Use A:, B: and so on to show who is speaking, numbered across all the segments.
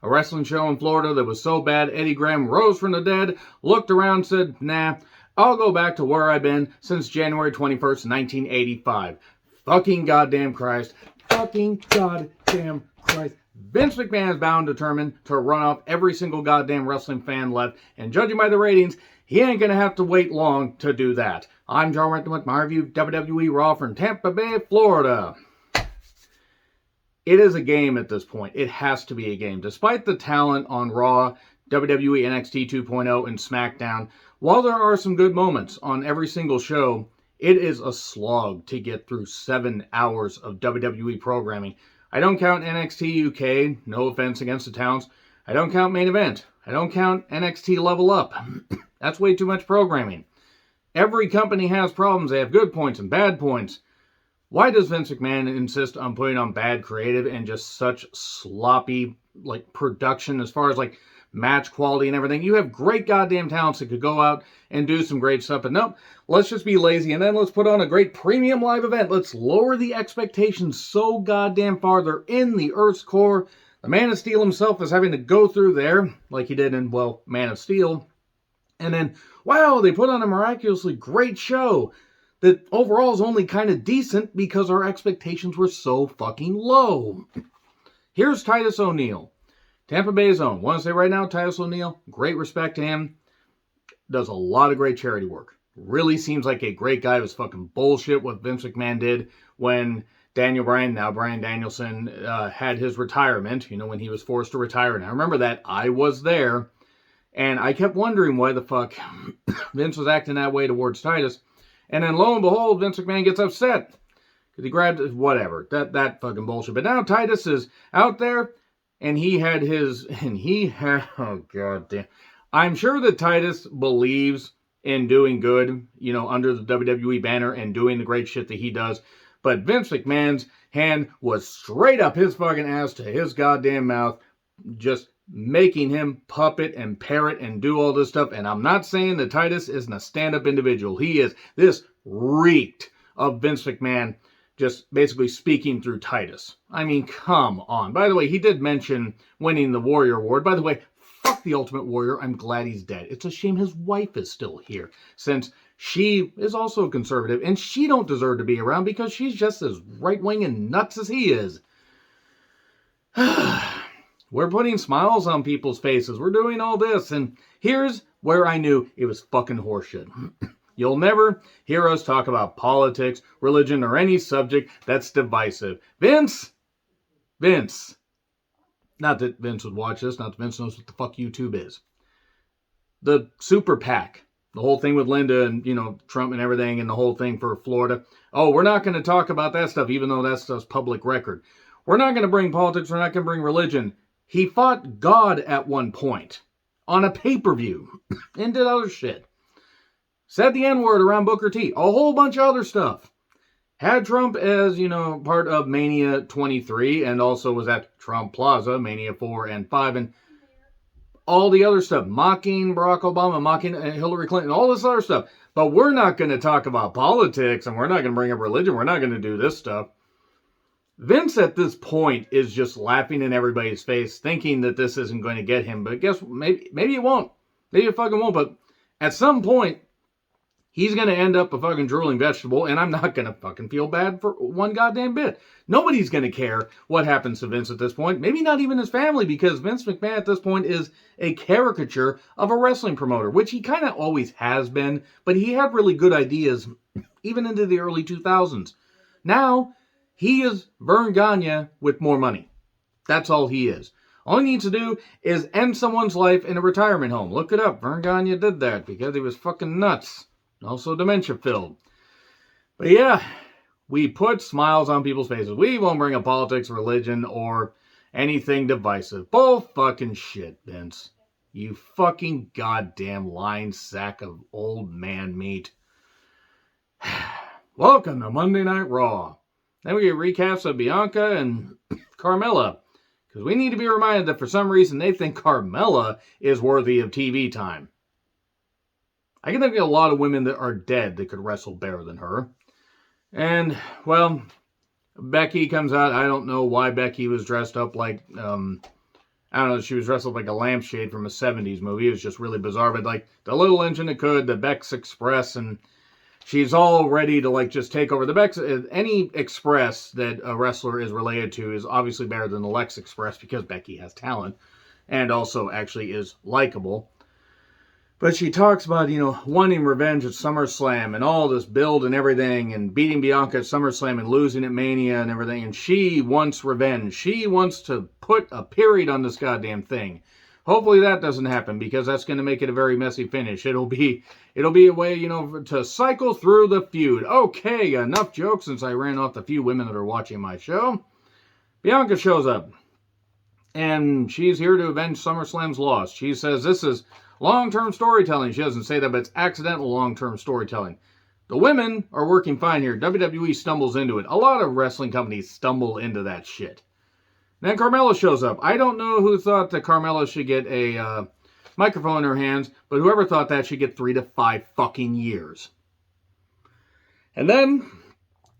A: A wrestling show in Florida that was so bad Eddie Graham rose from the dead, looked around, said, nah, I'll go back to where I've been since January 21st, 1985. Fucking goddamn Christ. Fucking goddamn Christ. Vince McMahon is bound determined to run off every single goddamn wrestling fan left, and judging by the ratings, he ain't gonna have to wait long to do that. I'm John Rant with my review of WWE Raw from Tampa Bay, Florida. It is a game at this point. It has to be a game. Despite the talent on Raw, WWE NXT 2.0, and SmackDown, while there are some good moments on every single show, it is a slog to get through 7 hours of WWE programming. I don't count NXT UK, no offense against the towns. I don't count Main Event. I don't count NXT Level Up. That's way too much programming. Every company has problems. They have good points and bad points. Why does Vince McMahon insist on putting on bad creative and just such sloppy production as far as match quality and everything? You have great goddamn talents that could go out and do some great stuff, but nope, let's just be lazy and then let's put on a great premium live event. Let's lower the expectations so goddamn far. They're in the Earth's core. The Man of Steel himself is having to go through there like he did in, Man of Steel. And then, wow, they put on a miraculously great show that overall is only kind of decent because our expectations were so fucking low. Here's Titus O'Neil, Tampa Bay's own. Want to say right now, Titus O'Neil, great respect to him. Does a lot of great charity work. Really seems like a great guy. It was fucking bullshit what Vince McMahon did when Daniel Bryan, now Bryan Danielson, had his retirement, when he was forced to retire. And I remember that. I was there. And I kept wondering why the fuck Vince was acting that way towards Titus. And then lo and behold, Vince McMahon gets upset. Because he grabbed, whatever, that fucking bullshit. But now Titus is out there, and oh god damn. I'm sure that Titus believes in doing good, under the WWE banner and doing the great shit that he does. But Vince McMahon's hand was straight up his fucking ass to his goddamn mouth, just making him puppet and parrot and do all this stuff. And I'm not saying that Titus isn't a stand-up individual. He is. This reeked of Vince McMahon just basically speaking through Titus. I mean, come on. By the way, he did mention winning the Warrior Award. By the way, fuck the Ultimate Warrior. I'm glad he's dead. It's a shame his wife is still here, since she is also conservative, and she don't deserve to be around because she's just as right-wing and nuts as he is. We're putting smiles on people's faces. We're doing all this. And here's where I knew it was fucking horseshit. You'll never hear us talk about politics, religion, or any subject that's divisive. Vince. Not that Vince would watch this. Not that Vince knows what the fuck YouTube is. The super PAC. The whole thing with Linda and, Trump and everything, and the whole thing for Florida. Oh, we're not going to talk about that stuff, even though that stuff's public record. We're not going to bring politics. We're not going to bring religion. He fought God at one point on a pay-per-view and did other shit. Said the N-word around Booker T. A whole bunch of other stuff. Had Trump as, part of Mania 23 and also was at Trump Plaza, Mania 4 and 5, and all the other stuff. Mocking Barack Obama, mocking Hillary Clinton, all this other stuff. But we're not going to talk about politics and we're not going to bring up religion. We're not going to do this stuff. Vince at this point is just laughing in everybody's face, thinking that this isn't going to get him. But guess what? Maybe it won't. Maybe it fucking won't. But at some point, he's going to end up a fucking drooling vegetable, and I'm not going to fucking feel bad for one goddamn bit. Nobody's going to care what happens to Vince at this point. Maybe not even his family, because Vince McMahon at this point is a caricature of a wrestling promoter, which he kind of always has been, but he had really good ideas even into the early 2000s. Now, he is Vern Gagne with more money. That's all he is. All he needs to do is end someone's life in a retirement home. Look it up. Vern Gagne did that because he was fucking nuts. Also dementia-filled. But yeah, we put smiles on people's faces. We won't bring up politics, religion, or anything divisive. Bull fucking shit, Vince. You fucking goddamn lying sack of old man meat. Welcome to Monday Night Raw. Then we get recaps of Bianca and Carmella. Because we need to be reminded that for some reason they think Carmella is worthy of TV time. I can think of a lot of women that are dead that could wrestle better than her. And, Becky comes out. I don't know why Becky was dressed up like I don't know, she was wrestled like a lampshade from a 70s movie. It was just really bizarre. But like the little engine that could, the Bex Express, and she's all ready to like just take over. The Bex, any Express that a wrestler is related to is obviously better than the Lex Express because Becky has talent and also actually is likable. But she talks about, wanting revenge at SummerSlam and all this build and everything and beating Bianca at SummerSlam and losing at Mania and everything. And she wants revenge. She wants to put a period on this goddamn thing. Hopefully that doesn't happen because that's going to make it a very messy finish. It'll be a way, to cycle through the feud. Okay, enough jokes since I ran off the few women that are watching my show. Bianca shows up. And she's here to avenge SummerSlam's loss. She says this is long-term storytelling. She doesn't say that, but it's accidental long-term storytelling. The women are working fine here. WWE stumbles into it. A lot of wrestling companies stumble into that shit. Then Carmella shows up. I don't know who thought that Carmella should get a microphone in her hands, but whoever thought that should get 3 to 5 fucking years. And then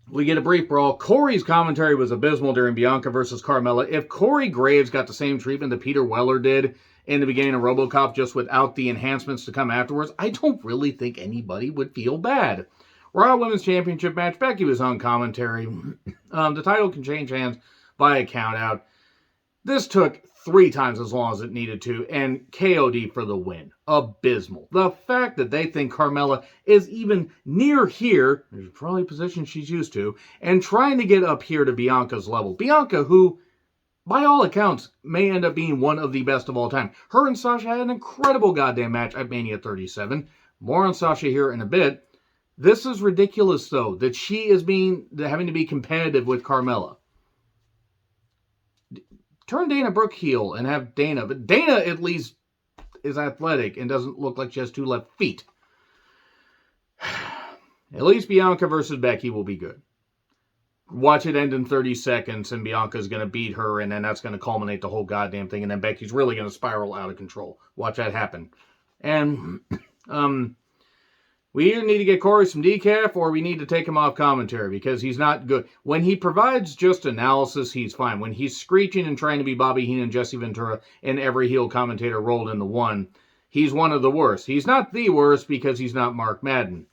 A: we get a brief brawl. Corey's commentary was abysmal during Bianca versus Carmella. If Corey Graves got the same treatment that Peter Weller did in the beginning of RoboCop, just without the enhancements to come afterwards, I don't really think anybody would feel bad. Raw Women's Championship match. Becky was on commentary. The title can change hands by a count out. This took 3 times as long as it needed to, and KOD for the win. Abysmal. The fact that they think Carmella is even near here, there's probably a position she's used to, and trying to get up here to Bianca's level. Bianca, who, by all accounts, may end up being one of the best of all time. Her and Sasha had an incredible goddamn match at Mania 37. More on Sasha here in a bit. This is ridiculous, though, that she is having to be competitive with Carmella. Turn Dana Brooke heel and have Dana. But Dana at least is athletic and doesn't look like she has 2 left feet. At least Bianca versus Becky will be good. Watch it end in 30 seconds and Bianca's going to beat her and then that's going to culminate the whole goddamn thing and then Becky's really going to spiral out of control. Watch that happen. And we either need to get Corey some decaf or we need to take him off commentary because he's not good. When he provides just analysis, he's fine. When he's screeching and trying to be Bobby Heenan and Jesse Ventura and every heel commentator rolled into one, he's one of the worst. He's not the worst because he's not Mark Madden.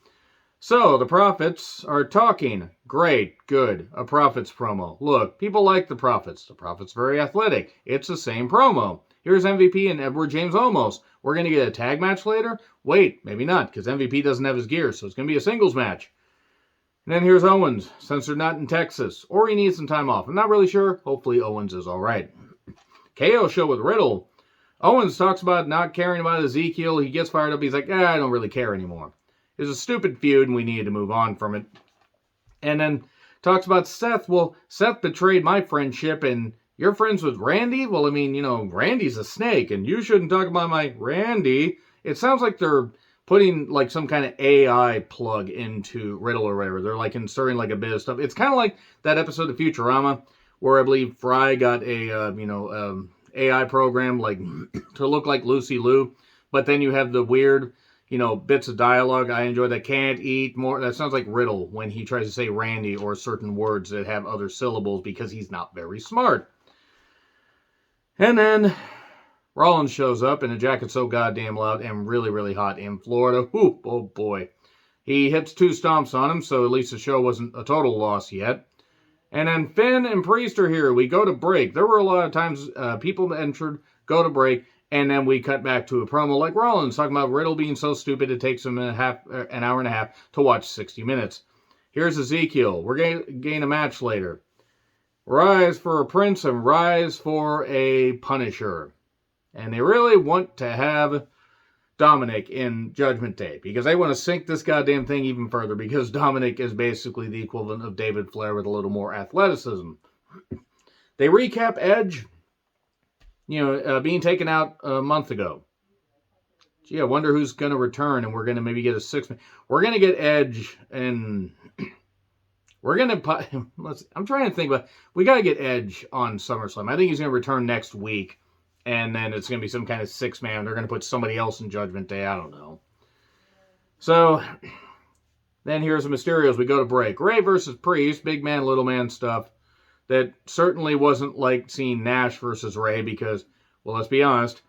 A: So, the Prophets are talking. Great, good. A Prophets promo. Look, people like the Prophets. The Prophets very athletic. It's the same promo. Here's MVP and Edward James Olmos. We're going to get a tag match later? Wait, maybe not, because MVP doesn't have his gear, so it's going to be a singles match. And then here's Owens, since they're not in Texas, or he needs some time off. I'm not really sure. Hopefully Owens is all right. KO show with Riddle. Owens talks about not caring about Ezekiel. He gets fired up. He's like, I don't really care anymore. It was a stupid feud, and we needed to move on from it. And then talks about Seth. Well, Seth betrayed my friendship, and you're friends with Randy? Well, I mean, Randy's a snake, and you shouldn't talk about my Randy. It sounds like they're putting, like, some kind of AI plug into Riddle or whatever. They're, like, inserting, like, a bit of stuff. It's kind of like that episode of Futurama where I believe Fry got a, AI program, like, to look like Lucy Liu. But then you have the weird, bits of dialogue. I enjoy that. Can't eat more. That sounds like Riddle when he tries to say Randy or certain words that have other syllables because he's not very smart. And then Rollins shows up in a jacket so goddamn loud and really, really hot in Florida. Ooh, oh boy. He hits 2 stomps on him, so at least the show wasn't a total loss yet. And then Finn and Priest are here. We go to break. There were a lot of times people entered, go to break, and then we cut back to a promo like Rollins talking about Riddle being so stupid it takes him an hour and a half to watch 60 minutes. Here's Ezekiel. We're going to gain a match later. Rise for a prince and rise for a Punisher. And they really want to have Dominic in Judgment Day because they want to sink this goddamn thing even further because Dominic is basically the equivalent of David Flair with a little more athleticism. They recap Edge, being taken out a month ago. Gee, I wonder who's going to return and we're going to maybe get a 6-man. We're going to get Edge and we're going to, I'm trying to think about, we got to get Edge on SummerSlam. I think he's going to return next week, and then it's going to be some kind of 6-man. They're going to put somebody else in Judgment Day. I don't know. So, then here's the Mysterios. We go to break. Ray versus Priest, big man, little man stuff. That certainly wasn't like seeing Nash versus Ray, because Well, let's be honest.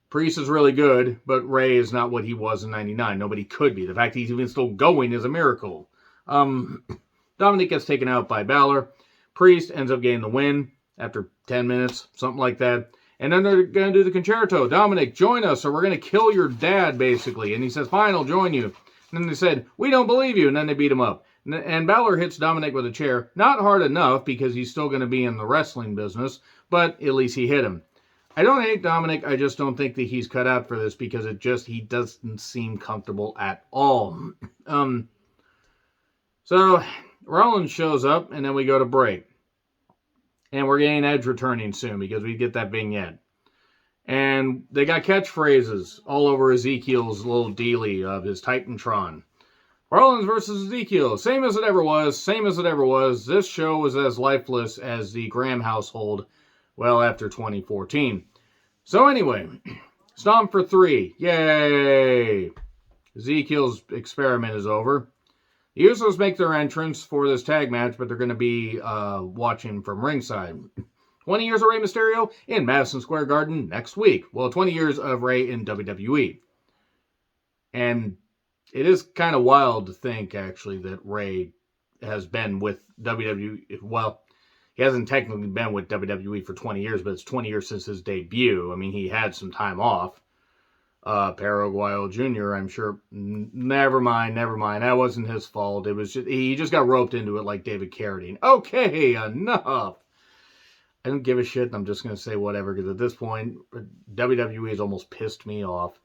A: Priest is really good, but Ray is not what he was in 99. Nobody could be. The fact he's even still going is a miracle. Dominic gets taken out by Balor. Priest ends up getting the win after 10 minutes, something like that. And then they're going to do the concerto. Dominic, join us or we're going to kill your dad, basically. And he says, fine, I'll join you. And then they said, we don't believe you. And then they beat him up. And Balor hits Dominic with a chair. Not hard enough because he's still going to be in the wrestling business, but at least he hit him. I don't hate Dominic. I just don't think that he's cut out for this because he doesn't seem comfortable at all. So Rollins shows up and then we go to break. And we're getting Edge returning soon because we get that vignette. And they got catchphrases all over Ezekiel's little dealie of his Titantron. Rollins versus Ezekiel. Same as it ever was. Same as it ever was. This show was as lifeless as the Graham household, well, after 2014. So anyway, Stomp for 3. Yay! Ezekiel's experiment is over. The Usos make their entrance for this tag match, but they're going to be watching from ringside. 20 years of Rey Mysterio in Madison Square Garden next week. Well, 20 years of Rey in WWE. And it is kind of wild to think, actually, that Rey has been with WWE. Well, he hasn't technically been with WWE for 20 years, but it's 20 years since his debut. I mean, he had some time off. Paraguayo Jr., I'm sure. Never mind. That wasn't his fault. It was he just got roped into it like David Carradine. Okay, enough. I don't give a shit, and I'm just going to say whatever, because at this point, WWE has almost pissed me off.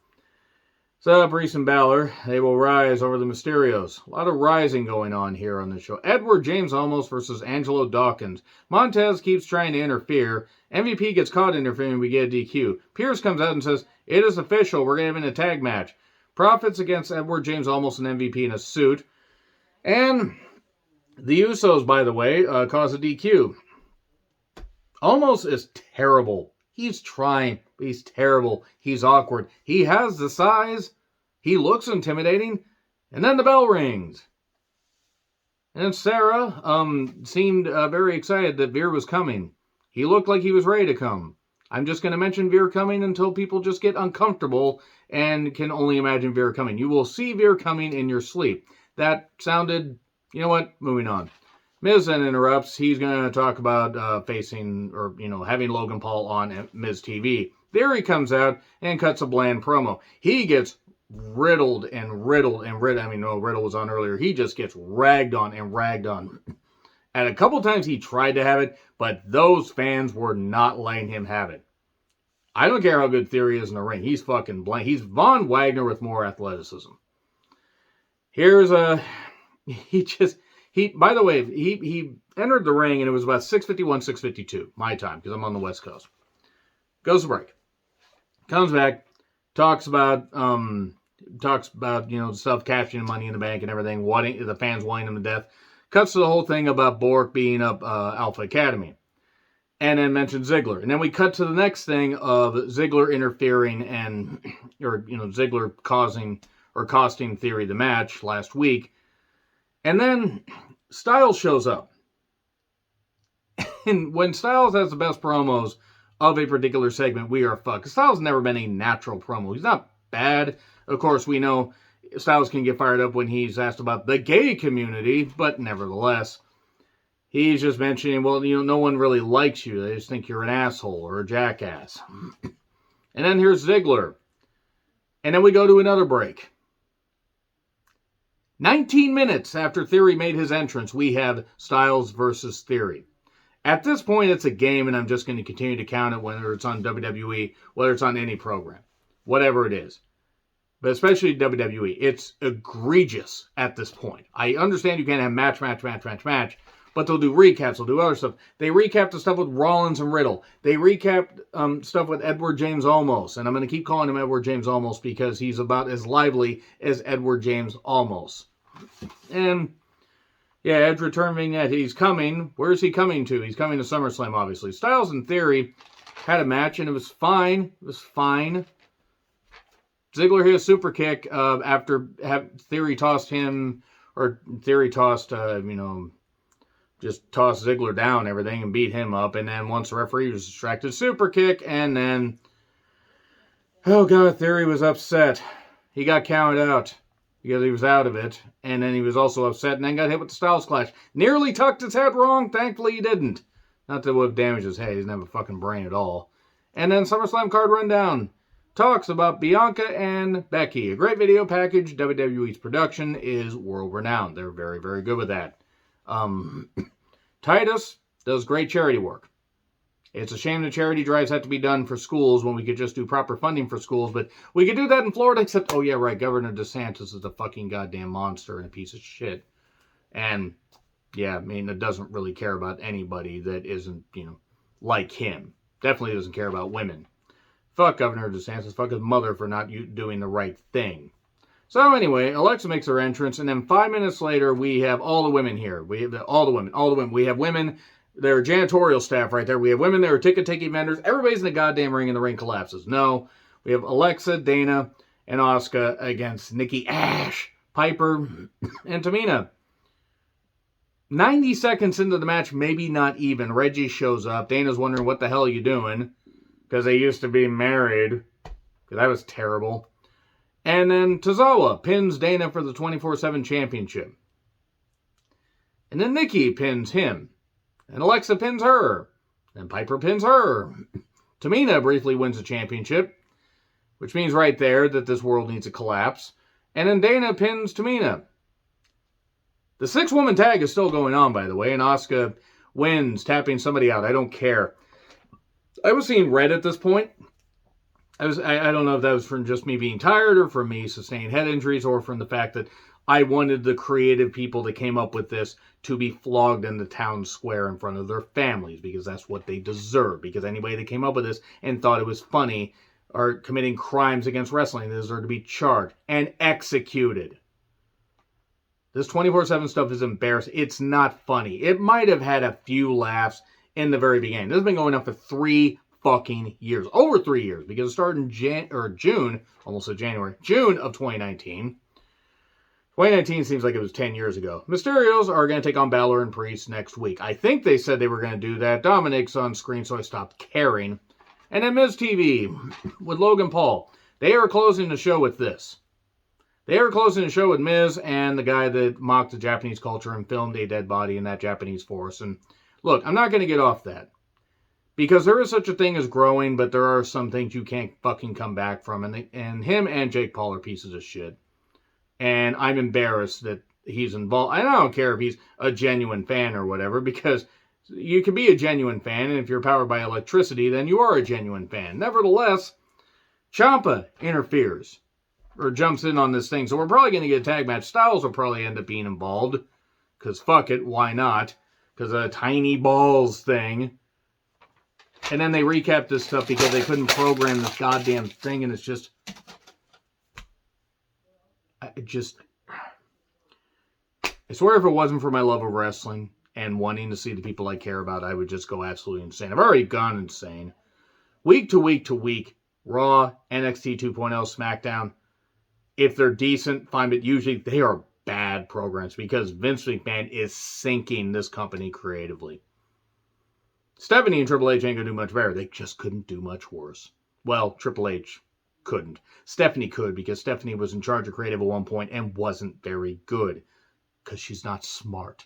A: So, Priest and Balor, they will rise over the Mysterios. A lot of rising going on here on the show. Edward James Olmos versus Angelo Dawkins. Montez keeps trying to interfere. MVP gets caught interfering, we get a DQ. Pierce comes out and says, it is official, we're going to have a tag match. Profits against Edward James Olmos and MVP in a suit. And the Usos, by the way, cause a DQ. Olmos is terrible. He's trying, but he's terrible. He's awkward. He has the size. He looks intimidating. And then the bell rings. And Sarah seemed very excited that Veer was coming. He looked like he was ready to come. I'm just going to mention Veer coming until people just get uncomfortable and can only imagine Veer coming. You will see Veer coming in your sleep. That sounded, you know what? Moving on. Miz then interrupts. He's going to talk about facing or, having Logan Paul on Miz TV. There he comes out and cuts a bland promo. He gets riddled. I mean, no, Riddle was on earlier. He just gets ragged on. And a couple times he tried to have it, but those fans were not letting him have it. I don't care how good Theory is in the ring. He's fucking blank. He's Von Wagner with more athleticism. Here's by the way, he entered the ring and it was about 6:51, 6:52, my time, because I'm on the West Coast. Goes to break. Comes back, talks about stuff, cashing Money in the Bank and everything, the fans wanting him to death. Cuts to the whole thing about Bork being up Alpha Academy. And then mentions Ziggler. And then we cut to the next thing of Ziggler interfering Ziggler costing Theory the match last week. And then Styles shows up. And when Styles has the best promos of a particular segment, we are fucked. Styles never been a natural promo. He's not bad. Of course, we know Styles can get fired up when he's asked about the gay community, but nevertheless, he's just mentioning, well, no one really likes you. They just think you're an asshole or a jackass. And then here's Ziggler. And then we go to another break. 19 minutes after Theory made his entrance, we have Styles versus Theory. At this point, it's a game, and I'm just going to continue to count it, whether it's on WWE, whether it's on any program, whatever it is. But especially WWE, it's egregious at this point. I understand you can't have match, but they'll do recaps, they'll do other stuff. They recapped the stuff with Rollins and Riddle. They recapped stuff with Edward James Olmos, and I'm going to keep calling him Edward James Olmos because he's about as lively as Edward James Olmos. And yeah, Edge return vignette. He's coming. Where is he coming to? He's coming to SummerSlam, obviously. Styles and Theory had a match, and it was fine. Ziggler hit a super kick Theory tossed him, or Theory tossed, just tossed Ziggler down and everything and beat him up. And then once the referee was distracted, super kick. And then, oh God, Theory was upset. He got counted out because he was out of it. And then he was also upset and then got hit with the Styles Clash. Nearly tucked his head wrong. Thankfully he didn't. Not that it would have damaged his head. He doesn't have a fucking brain at all. And then SummerSlam card rundown. Talks about Bianca and Becky. A great video package. WWE's production is world-renowned. They're very, very good with that. Titus does great charity work. It's a shame the charity drives have to be done for schools when we could just do proper funding for schools, but we could do that in Florida, except, oh yeah, right, Governor DeSantis is a fucking goddamn monster and a piece of shit. And, yeah, I mean, it doesn't really care about anybody that isn't, like him. Definitely doesn't care about women. Fuck Governor DeSantis. Fuck his mother for not doing the right thing. So anyway, Alexa makes her entrance, and then 5 minutes later, we have all the women here. We have all the women. We have women. They're janitorial staff right there. We have women. They're ticket-taking vendors. Everybody's in the goddamn ring, and the ring collapses. No. We have Alexa, Dana, and Asuka against Nikki Ash, Piper, and Tamina. 90 seconds into the match, maybe not even, Reggie shows up. Dana's wondering, what the hell are you doing? Because they used to be married. Because that was terrible. And then Tozawa pins Dana for the 24/7 championship. And then Nikki pins him. And Alexa pins her. And Piper pins her. Tamina briefly wins the championship. Which means right there that this world needs to collapse. And then Dana pins Tamina. The 6-woman tag is still going on, by the way. And Asuka wins, tapping somebody out. I don't care. I was seeing red at this point. I don't know if that was from just me being tired or from me sustaining head injuries or from the fact that I wanted the creative people that came up with this to be flogged in the town square in front of their families because that's what they deserve. Because anybody that came up with this and thought it was funny are committing crimes against wrestling. They deserve to be charged and executed. This 24/7 stuff is embarrassing. It's not funny. It might have had a few laughs in the very beginning. This has been going on for 3 fucking years. Over 3 years. Because it started in June, almost said January, June of 2019. 2019 seems like it was 10 years ago. Mysterios are going to take on Balor and Priest next week. I think they said they were going to do that. Dominic's on screen, so I stopped caring. And then Miz TV with Logan Paul. They are closing the show with this. They are closing the show with Miz and the guy that mocked the Japanese culture and filmed a dead body in that Japanese forest. And look, I'm not going to get off that. Because there is such a thing as growing, but there are some things you can't fucking come back from. And him and Jake Paul are pieces of shit. And I'm embarrassed that he's involved. And I don't care if he's a genuine fan or whatever, because you can be a genuine fan, and if you're powered by electricity, then you are a genuine fan. Nevertheless, Ciampa interferes. Or jumps in on this thing. So we're probably going to get a tag match. Styles will probably end up being involved. Because fuck it, why not? Because a tiny balls thing. And then they recap this stuff because they couldn't program this goddamn thing. And it's just... I swear if it wasn't for my love of wrestling and wanting to see the people I care about, I would just go absolutely insane. I've already gone insane. Week to week to week, Raw, NXT 2.0, SmackDown, if they're decent, fine, but usually they are bad programs because Vince McMahon is sinking this company creatively. Stephanie and Triple H ain't gonna do much better. They just couldn't do much worse. Well, Triple H couldn't. Stephanie could because Stephanie was in charge of creative at one point and wasn't very good because she's not smart.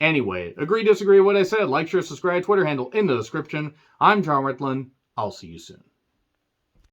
A: Anyway, agree, disagree with what I said. Like, share, subscribe, Twitter handle in the description. I'm John Ritlin. I'll see you soon.